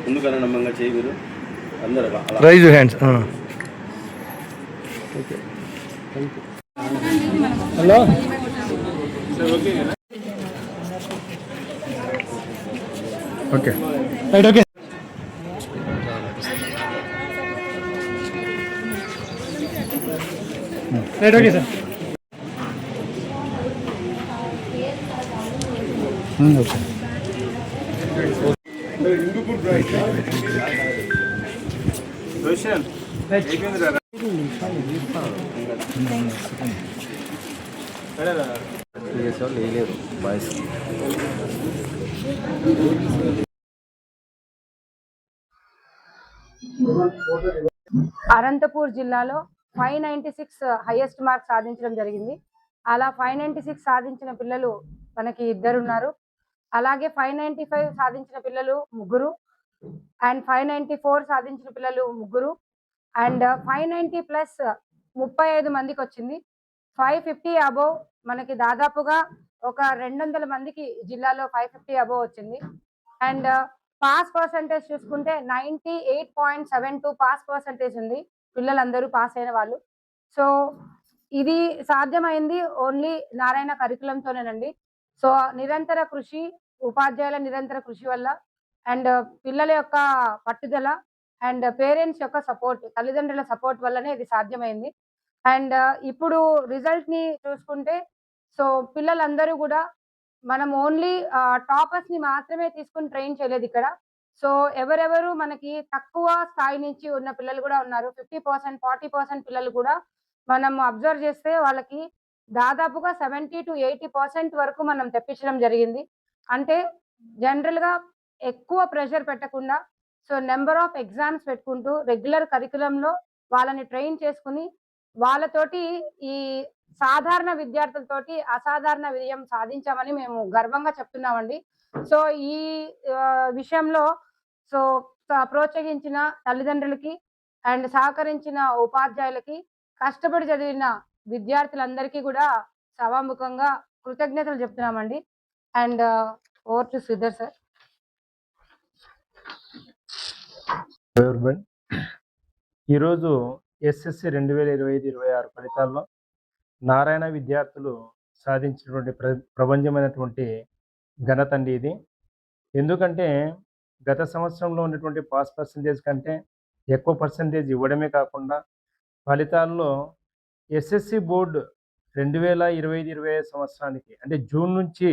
ముందుకన్నా నమ్మంగా చేయి మీరు అందరూ rise your hands. Okay, hello okay right, okay right, okay sir. Okay లేదు బాయ్స్. అనంతపూర్ జిల్లాలో 596 హైయెస్ట్ మార్క్స్ సాధించడం జరిగింది. అలా 596 సాధించిన పిల్లలు మనకి 2 ఉన్నారు. అలాగే 595 సాధించిన పిల్లలు 3 అండ్ 594 సాధించిన పిల్లలు 3 అండ్ 590 ప్లస్ 35 మందికి వచ్చింది. 550 అబోవ్ మనకి దాదాపుగా ఒక 200 మందికి జిల్లాలో 550 అబోవ్ వచ్చింది. అండ్ పాస్ పర్సంటేజ్ చూసుకుంటే 98.72 పాస్ పర్సంటేజ్ ఉంది. పిల్లలందరూ పాస్ అయిన వాళ్ళు. సో ఇది సాధ్యమైంది ఓన్లీ నారాయణ కరికులంతోనేనండి. సో నిరంతర కృషి, ఉపాధ్యాయుల నిరంతర కృషి వల్ల అండ్ పిల్లల యొక్క పట్టుదల అండ్ పేరెంట్స్ యొక్క సపోర్ట్, తల్లిదండ్రుల సపోర్ట్ వల్లనే ఇది సాధ్యమైంది. అండ్ ఇప్పుడు రిజల్ట్ ని చూసుకుంటే సో పిల్లలందరూ కూడా మనం ఓన్లీ టాపర్స్ ని మాత్రమే తీసుకుని ట్రైన్ చేయలేదు ఇక్కడ. సో ఎవరెవరు మనకి తక్కువ స్థాయి నుంచి ఉన్న పిల్లలు కూడా ఉన్నారు. 50%, 40% పిల్లలు కూడా మనం అబ్జర్వ్ చేస్తే వాళ్ళకి దాదాపుగా 70 to 80% వరకు మనం తెప్పించడం జరిగింది. అంటే జనరల్ గా ఎక్కువ ప్రెషర్ పెట్టకుండా సో నెంబర్ ఆఫ్ ఎగ్జామ్స్ పెట్టుకుంటూ రెగ్యులర్ కరికులంలో వాళ్ళని ట్రైన్ చేసుకుని వాళ్ళతోటి ఈ సాధారణ విద్యార్థులతోటి అసాధారణ విజయం సాధించామని మేము గర్వంగా చెప్తున్నామండి. సో ఈ విషయంలో సో ప్రోత్సహించిన తల్లిదండ్రులకి అండ్ సహకరించిన ఉపాధ్యాయులకి, కష్టపడి చదివిన విద్యార్థులందరికీ కూడా సభాముఖంగా కృతజ్ఞతలు చెప్తున్నామండి. And over to Sridhar sir. ఈరోజు ఎస్ఎస్సి 2025-26 ఫలితాల్లో నారాయణ విద్యార్థులు సాధించినటువంటి ప్రపంచమైనటువంటి ఘనత అండి ఇది. ఎందుకంటే గత సంవత్సరంలో ఉన్నటువంటి పాస్ పర్సంటేజ్ కంటే ఎక్కువ పర్సంటేజ్ ఇవ్వడమే కాకుండా ఫలితాల్లో ఎస్ఎస్సి బోర్డు 2025-26 సంవత్సరానికి అంటే జూన్ నుంచి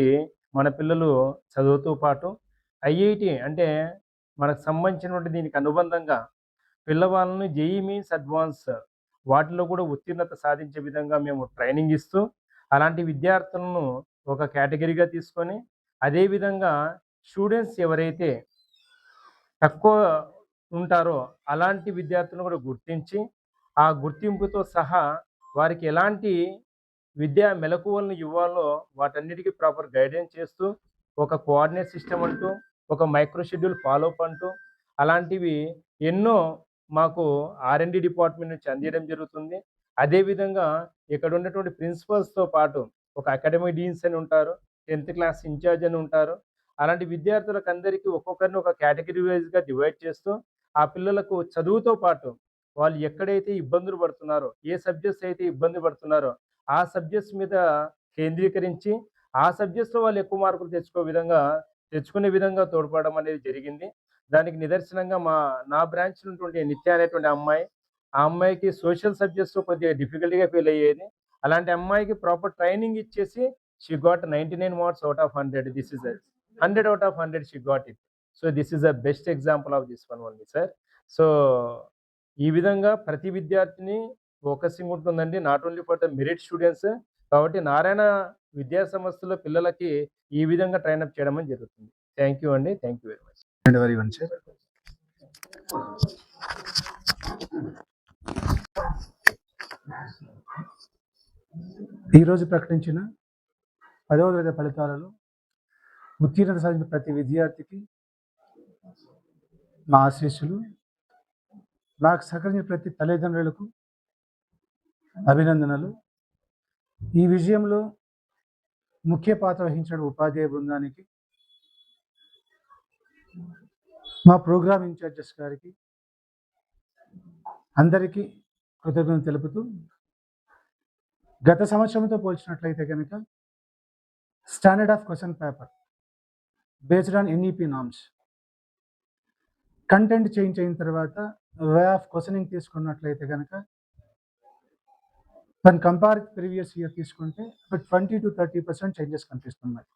మన పిల్లలు చదువుతూ పాటు ఐఐటి అంటే మనకు సంబంధించినటువంటి దీనికి అనుబంధంగా పిల్లవాళ్ళని జేఈ మీన్స్ అడ్వాన్స్ వాటిలో కూడా ఉత్తీర్ణత సాధించే విధంగా మేము ట్రైనింగ్ ఇస్తూ అలాంటి విద్యార్థులను ఒక కేటగిరీగా తీసుకొని అదేవిధంగా స్టూడెంట్స్ ఎవరైతే తక్కువ ఉంటారో అలాంటి విద్యార్థులను కూడా గుర్తించి ఆ గుర్తింపుతో సహా వారికి ఎలాంటి విద్యా మెలకువలను ఇవ్వాలో వాటన్నిటికీ ప్రాపర్ గైడెన్స్ చేస్తూ ఒక కోఆర్డినేట్ సిస్టమ్ అంటూ ఒక మైక్రో షెడ్యూల్ ఫాలోఅప్ అంటూ అలాంటివి ఎన్నో మాకు R&D డిపార్ట్మెంట్ నుంచి అందించడం జరుగుతుంది. అదేవిధంగా ఇక్కడ ఉన్నటువంటి ప్రిన్సిపల్స్తో పాటు ఒక అకాడమిక్ డీన్స్ అని ఉంటారు, 10th క్లాస్ ఇన్ఛార్జ్ అని ఉంటారు. అలాంటి విద్యార్థులకు అందరికీ ఒక్కొక్కరిని ఒక కేటగిరీ వైజ్గా డివైడ్ చేస్తూ ఆ పిల్లలకు చదువుతో పాటు వాళ్ళు ఎక్కడైతే ఇబ్బందులు పడుతున్నారో, ఏ సబ్జెక్ట్స్ అయితే ఇబ్బంది పడుతున్నారో ఆ సబ్జెక్ట్స్ మీద కేంద్రీకరించి ఆ సబ్జెక్ట్స్లో వాళ్ళు ఎక్కువ మార్కులు తెచ్చుకునే విధంగా తోడ్పడడం అనేది జరిగింది. దానికి నిదర్శనంగా నా బ్రాంచ్ ఉన్నటువంటి నిత్య అనేటువంటి అమ్మాయి, ఆ అమ్మాయికి సోషల్ సబ్జెక్ట్స్లో కొద్దిగా డిఫికల్ట్గా ఫీల్ అయ్యేది. అలాంటి అమ్మాయికి ప్రాపర్ ట్రైనింగ్ ఇచ్చేసి she got 99 marks out of 100. This is 100 out of 100 she got it. So this is the best example of this one only sir. So ఈ విధంగా ప్రతి విద్యార్థిని ఫోకసింగ్ ఉంటుందండి, not only for the merit students. కాబట్టి నారాయణ విద్యా సంస్థలో పిల్లలకి ఈ విధంగా ట్రైనప్ చేయడం జరుగుతుంది. థ్యాంక్ యూ అండి, థ్యాంక్ యూ వెరీ మచ్. ఈరోజు ప్రకటించిన 10వ తరగతి ఫలితాలలో ఉత్తీర్ణత సాధించిన ప్రతి విద్యార్థికి మా ఆశీస్సులు. నాకు సహకరించిన ప్రతి తల్లిదండ్రులకు అభినందనలు. ఈ విజయంలో ముఖ్య పాత్ర వహించిన ఉపాధ్యాయ బృందానికి మా ప్రోగ్రామ్ ఇన్ఛార్జెస్ గారికి అందరికీ కృతజ్ఞతలు తెలుపుతూ, గత సంవత్సరంతో పోల్చినట్లయితే కనుక standard of question paper based on NEP norms, content change అయిన తర్వాత వే ఆఫ్ క్వశ్చనింగ్ తీసుకున్నట్లయితే కనుక దాని కంపేర్ ప్రీవియస్ ఇయర్ తీసుకుంటే 20 to 30% చేంజెస్ కనిపిస్తున్నాయి.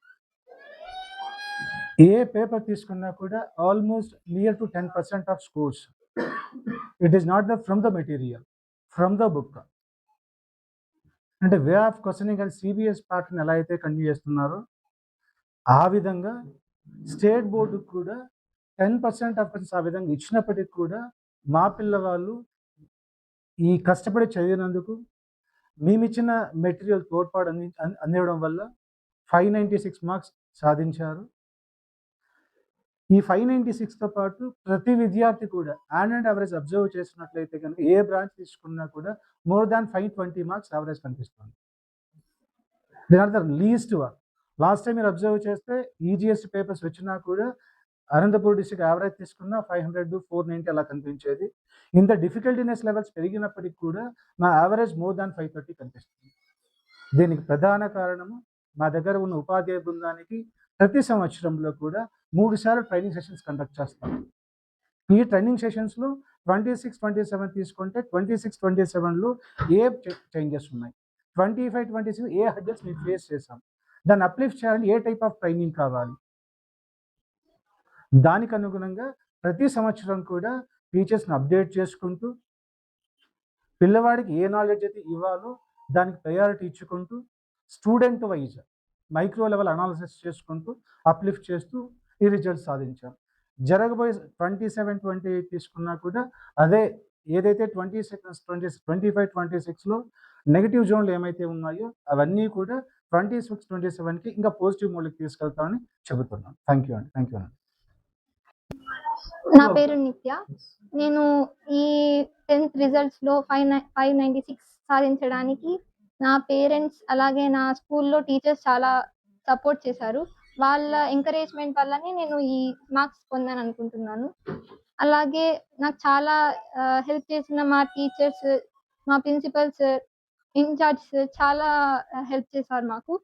ఏ పేపర్ తీసుకున్నా కూడా almost near to 10% of scores. It is not from the material, from the book. అంటే వే ఆఫ్ క్వశ్చనింగ్ అని సిబిఎస్ ప్యాటర్న్ ఎలా అయితే కంటిన్యూ చేస్తున్నారో ఆ విధంగా స్టేట్ బోర్డుకు కూడా 10% ఆఫ్ క్వశ్చన్స్ ఆ విధంగా ఇచ్చినప్పటికీ కూడా మా పిల్లవాళ్ళు ఈ కష్టపడి చదివినందుకు మేమిచ్చిన మెటీరియల్ తోడ్పాటు అందివ్వడం వల్ల 596 మార్క్స్ సాధించారు. ఈ 596తో పాటు ప్రతి విద్యార్థి కూడా అండ్ యావరేజ్ అబ్జర్వ్ చేసినట్లయితే కనుక ఏ బ్రాంచ్ తీసుకున్నా కూడా మోర్ దాన్ 520 మార్క్స్ యావరేజ్ కనిపిస్తుంది. They are the least one. Last time మీరు అబ్జర్వ్ చేస్తే ఈజీఎస్ పేపర్స్ వచ్చినా కూడా అనంతపూర్ డిస్ట్రిక్ట్ యావరేజ్ తీసుకున్న 500, 490 అలా కనిపించేది. ఇంత డిఫికల్టీనెస్ లెవెల్స్ పెరిగినప్పటికీ కూడా మా యావరేజ్ మోర్ దాన్ 530 కనిపిస్తుంది. దీనికి ప్రధాన కారణము మా దగ్గర ఉన్న ఉపాధ్యాయ బృందానికి ప్రతి సంవత్సరంలో కూడా 3 సార్లు ట్రైనింగ్ సెషన్స్ కండక్ట్ చేస్తాం. ఈ ట్రైనింగ్ సెషన్స్లో 26, 27 తీసుకుంటే 26, 27లో ఏ చేంజెస్ ఉన్నాయి, 25, 26 ఏ హడ్డల్స్ మేము ఫేస్ చేసాం, దాన్ని అప్లిఫ్ట్ చేయాలని ఏ టైప్ ఆఫ్ ట్రైనింగ్ కావాలి, దానికి అనుగుణంగా ప్రతి సంవత్సరం కూడా టీచర్స్ని అప్డేట్ చేసుకుంటూ పిల్లవాడికి ఏ నాలెడ్జ్ అయితే ఇవ్వాలో దానికి ప్రయారిటీ ఇచ్చుకుంటూ student wise micro level analysis చేసుకుంటూ అప్లిఫ్ట్ చేస్తూ ఈ రిజల్ట్స్ సాధించాం. జరగబోయే 27, 28 తీసుకున్నా కూడా అదే ఏదైతే 25, 26లో నెగిటివ్ జోన్లు ఏమైతే ఉన్నాయో అవన్నీ కూడా 26, 27కి ఇంకా పాజిటివ్ మోడ్కి తీసుకెళ్తామని చెబుతున్నాను. థ్యాంక్ యూ అండి. నా పేరు నిత్య. నేను ఈ 10th రిజల్ట్స్లో 596 సాధించడానికి నా పేరెంట్స్ అలాగే నా స్కూల్లో టీచర్స్ చాలా సపోర్ట్ చేశారు. వాళ్ళ ఎంకరేజ్మెంట్ వల్లనే నేను ఈ మార్క్స్ పొందాను అనుకుంటున్నాను. అలాగే నాకు చాలా హెల్ప్ చేసిన మా టీచర్స్, మా ప్రిన్సిపల్స్, ఇన్ఛార్జ్ చాలా హెల్ప్ చేశారు మాకు.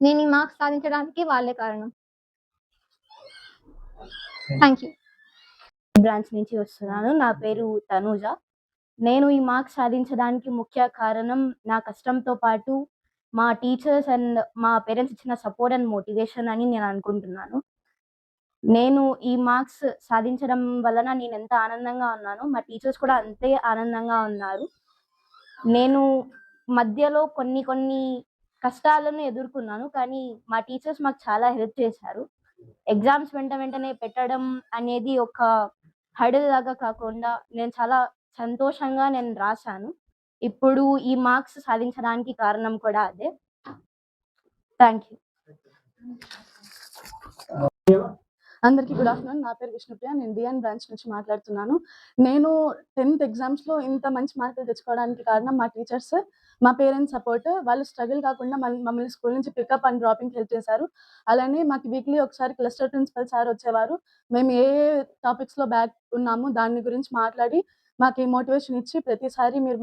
నేను ఈ మార్క్స్ సాధించడానికి వాళ్ళే కారణం. Thank you. బ్రాంచ్ నుంచి వస్తున్నాను. నా పేరు తనూజ. నేను ఈ మార్క్స్ సాధించడానికి ముఖ్య కారణం నా కష్టంతో పాటు మా టీచర్స్ అండ్ మా పేరెంట్స్ ఇచ్చిన సపోర్ట్ అండ్ మోటివేషన్ అని నేను అనుకుంటున్నాను. నేను ఈ మార్క్స్ సాధించడం వలన నేను ఎంత ఆనందంగా ఉన్నానో మా టీచర్స్ కూడా అంతే ఆనందంగా ఉన్నారు. నేను మధ్యలో కొన్ని కష్టాలను ఎదుర్కొన్నాను, కానీ మా టీచర్స్ మాకు చాలా హెల్ప్ చేశారు. ఎగ్జామ్స్ వెంటనే పెట్టడం అనేది ఒక హర్డిల్ లాగా కాకుండా నేను చాలా సంతోషంగా నేను రాశాను. ఇప్పుడు ఈ మార్క్స్ సాధించడానికి కారణం కూడా అదే. Thank you. అందరికీ గుడ్ ఆఫ్టర్నూన్. నా పేరు విష్ణుప్రియ. నేను డిఎన్ బ్రాంచ్ నుంచి మాట్లాడుతున్నాను. నేను 10th ఎగ్జామ్స్లో ఇంత మంచి మార్కులు తెచ్చుకోవడానికి కారణం మా టీచర్స్, మా పేరెంట్స్ సపోర్ట్. వాళ్ళు స్ట్రగుల్ కాకుండా మమ్మల్ని స్కూల్ నుంచి పికప్ అండ్ డ్రాపింగ్ హెల్ప్ చేశారు. అలానే మాకు వీక్లీ ఒకసారి క్లస్టర్ ప్రిన్సిపల్ సార్ వచ్చేవారు. మేము ఏ టాపిక్స్లో బ్యాక్ ఉన్నామో దాని గురించి మాట్లాడి మాకు ఈ మోటివేషన్ ఇచ్చి ప్రతిసారి మీరు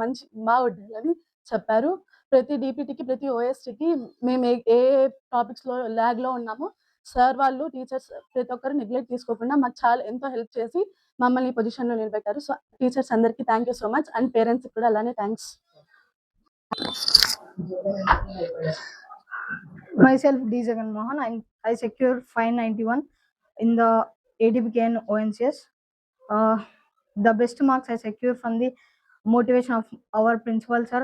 బాగా ఉండాలని చెప్పారు. ప్రతి డీపీటీకి, ప్రతి ఓఎస్టీకి మేము ఏ టాపిక్స్లో ల్యాగ్లో ఉన్నామో సార్ వాళ్ళు, టీచర్స్ ప్రతి ఒక్కరు నెగ్లెక్ట్ తీసుకోకుండా మాకు చాలా ఎంతో హెల్ప్ చేసి మమ్మల్ని ఈ పొజిషన్లో నిలబెట్టారు. సో టీచర్స్ అందరికీ thank you so much, and పేరెంట్స్కి కూడా అలానే thanks. Myself D. Jagan Mohan. I secured 591 in the ADBK and ONCS. The best marks I secured from the motivation of our principal sir,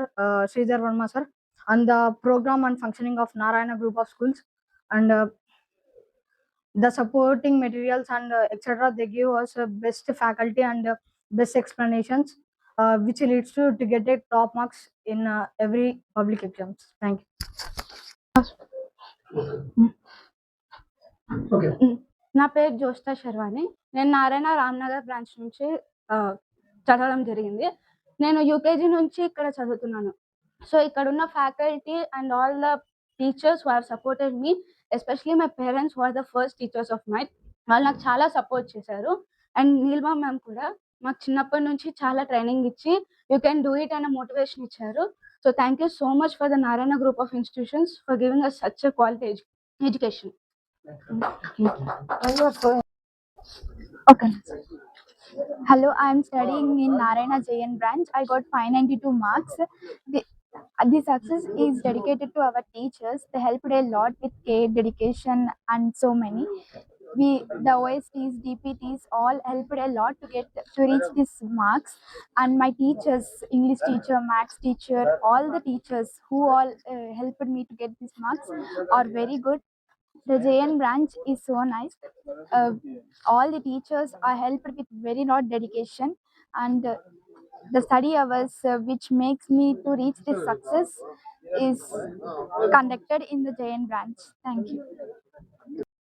Sridhar Verma sir, and the program and functioning of Narayana group of schools, and the supporting materials and etc. They give us best faculty and best explanations, which leads to get a top marks in every public exams. Thank you. నా పేరు జోష్తా శర్వాణి. నేను Narayana Ramnagar branch నుంచి చదవడం జరిగింది. నేను UKG నుంచి ఇక్కడ చదువుతున్నాను. సో ఇక్కడ ఉన్న faculty and all the teachers who have supported me, especially my parents who are the first teachers of mine. వాళ్ళు నాకు చాలా సపోర్ట్ చేశారు. అండ్ నీలిమా మ్యామ్ కూడా మాకు చిన్నప్పటి నుంచి చాలా ట్రైనింగ్ ఇచ్చి యూ కెన్ డూ ఇట్ అన్న మోటివేషన్ ఇచ్చారు. So thank you so much for the Narayana group of institutions for giving us such a quality education. Okay. Hello, I am studying in Narayana JN branch. I got 592 marks. The success is dedicated to our teachers. They helped a lot with care, dedication, and so many. The OSTs, DPTs, all helped a lot to reach these marks. And my teachers, English teacher, Maths teacher, all the teachers who all helped me to get these marks are very good. The JN branch is so nice. All the teachers are helped with very lot dedication, and the study hours which makes me to reach this success is conducted in the JN branch. Thank you.